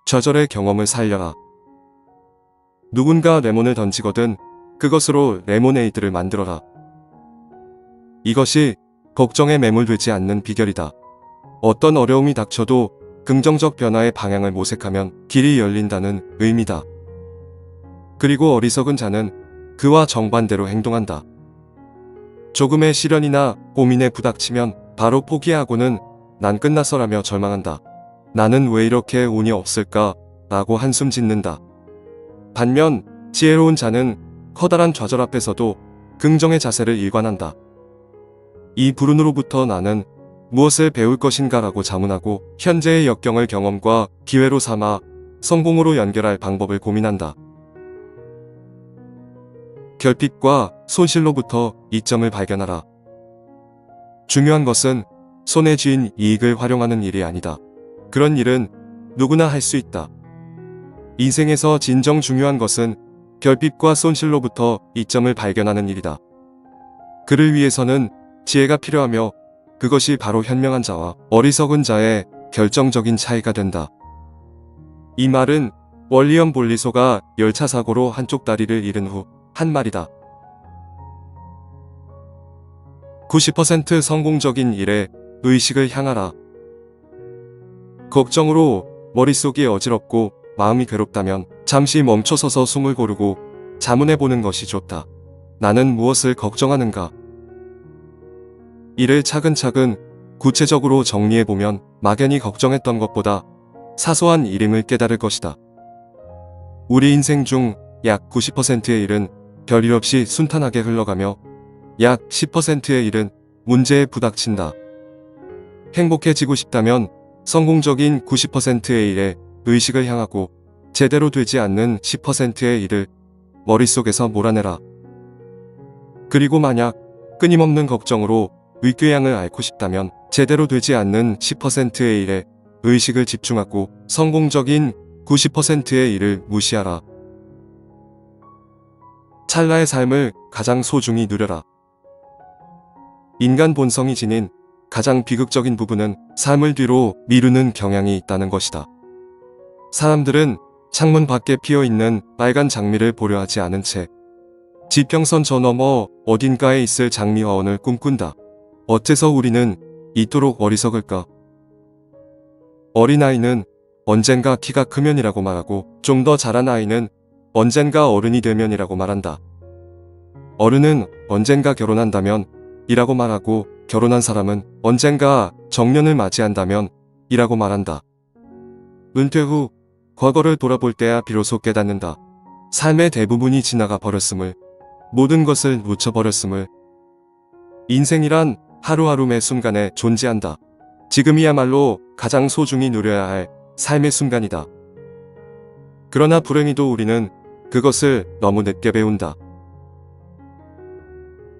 좌절의 경험을 살려라. 누군가 레몬을 던지거든 그것으로 레모네이드를 만들어라. 이것이 걱정에 매몰되지 않는 비결이다. 어떤 어려움이 닥쳐도 긍정적 변화의 방향을 모색하면 길이 열린다는 의미다. 그리고 어리석은 자는 그와 정반대로 행동한다. 조금의 시련이나 고민에 부닥치면 바로 포기하고는 난 끝났어라며 절망한다. 나는 왜 이렇게 운이 없을까? 라고 한숨 짓는다. 반면 지혜로운 자는 커다란 좌절 앞에서도 긍정의 자세를 일관한다. 이 불운으로부터 나는 무엇을 배울 것인가 라고 자문하고 현재의 역경을 경험과 기회로 삼아 성공으로 연결할 방법을 고민한다. 결핍과 손실로부터 이점을 발견하라. 중요한 것은 손에 쥔 이익을 활용하는 일이 아니다. 그런 일은 누구나 할 수 있다. 인생에서 진정 중요한 것은 결핍과 손실로부터 이점을 발견하는 일이다. 그를 위해서는 지혜가 필요하며 그것이 바로 현명한 자와 어리석은 자의 결정적인 차이가 된다. 이 말은 월리엄 볼리소가 열차 사고로 한쪽 다리를 잃은 후 한 말이다. 90% 성공적인 일에 의식을 향하라. 걱정으로 머릿속이 어지럽고 마음이 괴롭다면 잠시 멈춰서서 숨을 고르고 자문해보는 것이 좋다. 나는 무엇을 걱정하는가? 이를 차근차근 구체적으로 정리해보면 막연히 걱정했던 것보다 사소한 일임을 깨달을 것이다. 우리 인생 중 약 90%의 일은 별일 없이 순탄하게 흘러가며 약 10%의 일은 문제에 부닥친다. 행복해지고 싶다면 성공적인 90%의 일에 의식을 향하고 제대로 되지 않는 10%의 일을 머릿속에서 몰아내라. 그리고 만약 끊임없는 걱정으로 윗궤양을 앓고 싶다면 제대로 되지 않는 10%의 일에 의식을 집중하고 성공적인 90%의 일을 무시하라. 찰나의 삶을 가장 소중히 누려라. 인간 본성이 지닌 가장 비극적인 부분은 삶을 뒤로 미루는 경향이 있다는 것이다. 사람들은 창문 밖에 피어있는 빨간 장미를 보려 하지 않은 채 지평선 저 너머 어딘가에 있을 장미화원을 꿈꾼다. 어째서 우리는 이토록 어리석을까? 어린아이는 언젠가 키가 크면이라고 말하고 좀 더 자란 아이는 언젠가 어른이 되면이라고 말한다. 어른은 언젠가 결혼한다면 이라고 말하고 결혼한 사람은 언젠가 정년을 맞이한다면 이라고 말한다. 은퇴 후 과거를 돌아볼 때야 비로소 깨닫는다. 삶의 대부분이 지나가 버렸음을, 모든 것을 묻혀버렸음을. 인생이란 하루하루 매 순간에 존재한다. 지금이야말로 가장 소중히 누려야 할 삶의 순간이다. 그러나 불행히도 우리는 그것을 너무 늦게 배운다.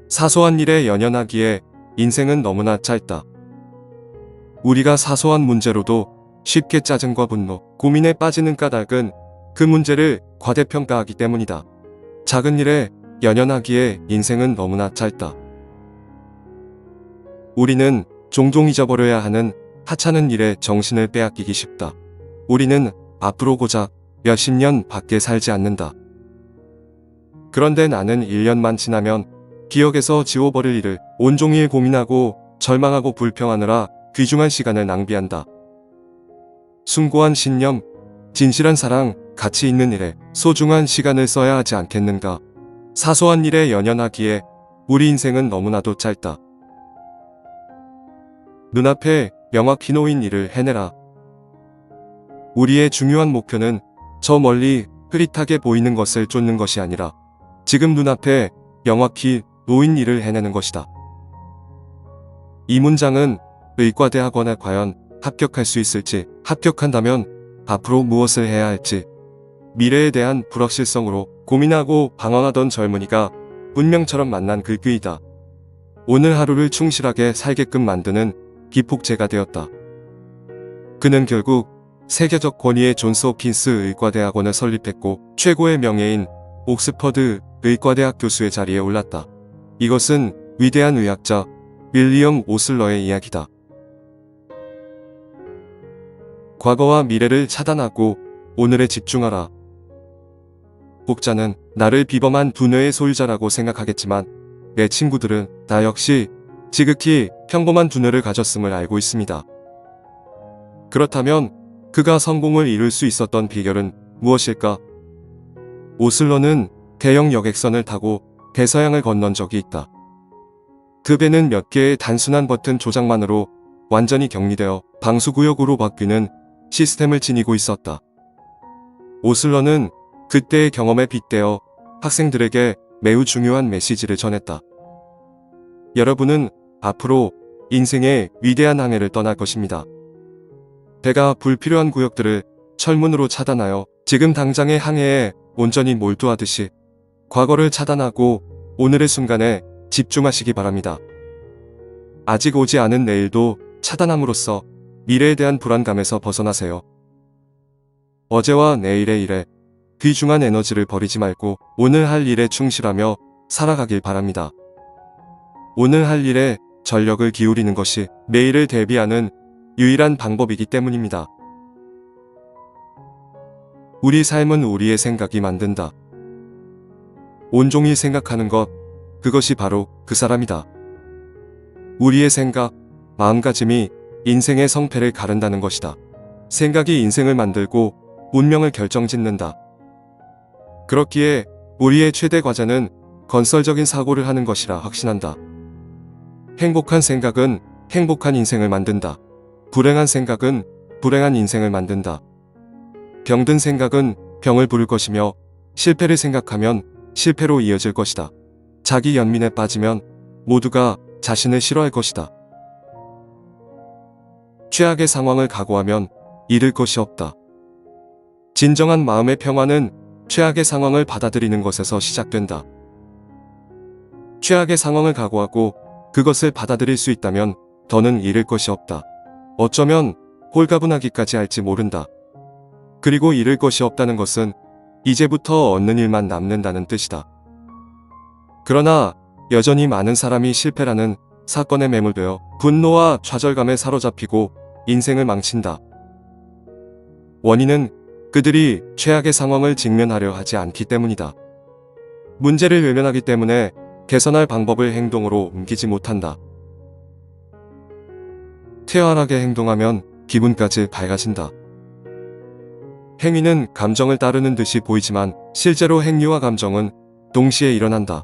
사소한 일에 연연하기에 인생은 너무나 짧다. 우리가 사소한 문제로도 쉽게 짜증과 분노, 고민에 빠지는 까닭은 그 문제를 과대평가하기 때문이다. 작은 일에 연연하기에 인생은 너무나 짧다. 우리는 종종 잊어버려야 하는 하찮은 일에 정신을 빼앗기기 쉽다. 우리는 앞으로 고작 몇십 년 밖에 살지 않는다. 그런데 나는 1년만 지나면 기억에서 지워버릴 일을 온종일 고민하고 절망하고 불평하느라 귀중한 시간을 낭비한다. 숭고한 신념, 진실한 사랑, 가치 있는 일에 소중한 시간을 써야 하지 않겠는가? 사소한 일에 연연하기에 우리 인생은 너무나도 짧다. 눈앞에 명확히 놓인 일을 해내라. 우리의 중요한 목표는 저 멀리 흐릿하게 보이는 것을 쫓는 것이 아니라 지금 눈앞에 명확히 놓인 일을 해내는 것이다. 이 문장은 의과대학원에 과연 합격할 수 있을지, 합격한다면 앞으로 무엇을 해야 할지, 미래에 대한 불확실성으로 고민하고 방황하던 젊은이가 운명처럼 만난 글귀이다. 오늘 하루를 충실하게 살게끔 만드는 기폭제가 되었다. 그는 결국 세계적 권위의 존스 홉킨스 의과대학원을 설립했고 최고의 명예인 옥스퍼드 의과대학 교수의 자리에 올랐다. 이것은 위대한 의학자 윌리엄 오슬러의 이야기다. 과거와 미래를 차단하고 오늘에 집중하라. 독자는 나를 비범한 두뇌의 소유자라고 생각하겠지만 내 친구들은 나 역시 지극히 평범한 두뇌를 가졌음을 알고 있습니다. 그렇다면 그가 성공을 이룰 수 있었던 비결은 무엇일까? 오슬러는 대형 여객선을 타고 대서양을 건넌 적이 있다. 그 배는 몇 개의 단순한 버튼 조작만으로 완전히 격리되어 방수구역으로 바뀌는 시스템을 지니고 있었다. 오슬러는 그때의 경험에 빗대어 학생들에게 매우 중요한 메시지를 전했다. 여러분은 앞으로 인생의 위대한 항해를 떠날 것입니다. 배가 불필요한 구역들을 철문으로 차단하여 지금 당장의 항해에 온전히 몰두하듯이 과거를 차단하고 오늘의 순간에 집중하시기 바랍니다. 아직 오지 않은 내일도 차단함으로써 미래에 대한 불안감에서 벗어나세요. 어제와 내일의 일에 귀중한 에너지를 버리지 말고 오늘 할 일에 충실하며 살아가길 바랍니다. 오늘 할 일에 전력을 기울이는 것이 내일을 대비하는 유일한 방법이기 때문입니다. 우리 삶은 우리의 생각이 만든다. 온종일 생각하는 것, 그것이 바로 그 사람이다. 우리의 생각, 마음가짐이 인생의 성패를 가른다는 것이다. 생각이 인생을 만들고 운명을 결정짓는다. 그렇기에 우리의 최대 과제는 건설적인 사고를 하는 것이라 확신한다. 행복한 생각은 행복한 인생을 만든다. 불행한 생각은 불행한 인생을 만든다. 병든 생각은 병을 부를 것이며 실패를 생각하면 실패로 이어질 것이다. 자기 연민에 빠지면 모두가 자신을 싫어할 것이다. 최악의 상황을 각오하면 잃을 것이 없다. 진정한 마음의 평화는 최악의 상황을 받아들이는 것에서 시작된다. 최악의 상황을 각오하고 그것을 받아들일 수 있다면 더는 잃을 것이 없다. 어쩌면 홀가분하기까지 할지 모른다. 그리고 잃을 것이 없다는 것은 이제부터 얻는 일만 남는다는 뜻이다. 그러나 여전히 많은 사람이 실패라는 사건에 매몰되어 분노와 좌절감에 사로잡히고 인생을 망친다. 원인은 그들이 최악의 상황을 직면하려 하지 않기 때문이다. 문제를 외면하기 때문에 개선할 방법을 행동으로 옮기지 못한다. 태연하게 행동하면 기분까지 밝아진다. 행위는 감정을 따르는 듯이 보이지만 실제로 행위와 감정은 동시에 일어난다.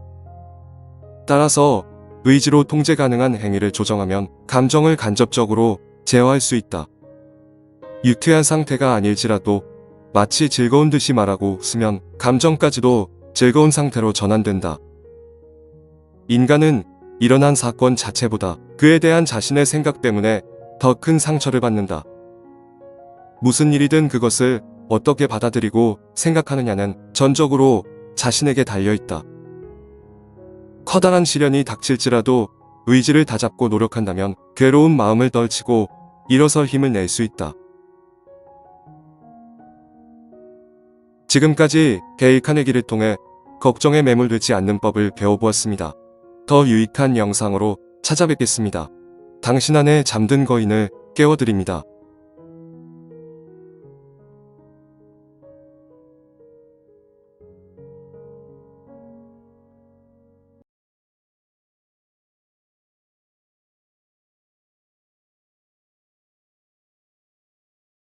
따라서 의지로 통제 가능한 행위를 조정하면 감정을 간접적으로 제어할 수 있다. 유쾌한 상태가 아닐지라도 마치 즐거운 듯이 말하고 웃으면 감정까지도 즐거운 상태로 전환된다. 인간은 일어난 사건 자체보다 그에 대한 자신의 생각 때문에 더 큰 상처를 받는다. 무슨 일이든 그것을 어떻게 받아들이고 생각하느냐는 전적으로 자신에게 달려있다. 커다란 시련이 닥칠지라도 의지를 다잡고 노력한다면 괴로운 마음을 떨치고 일어설 힘을 낼 수 있다. 지금까지 데일 카네기를 통해 걱정에 매몰되지 않는 법을 배워보았습니다. 더 유익한 영상으로 찾아뵙겠습니다. 당신 안에 잠든 거인을 깨워드립니다.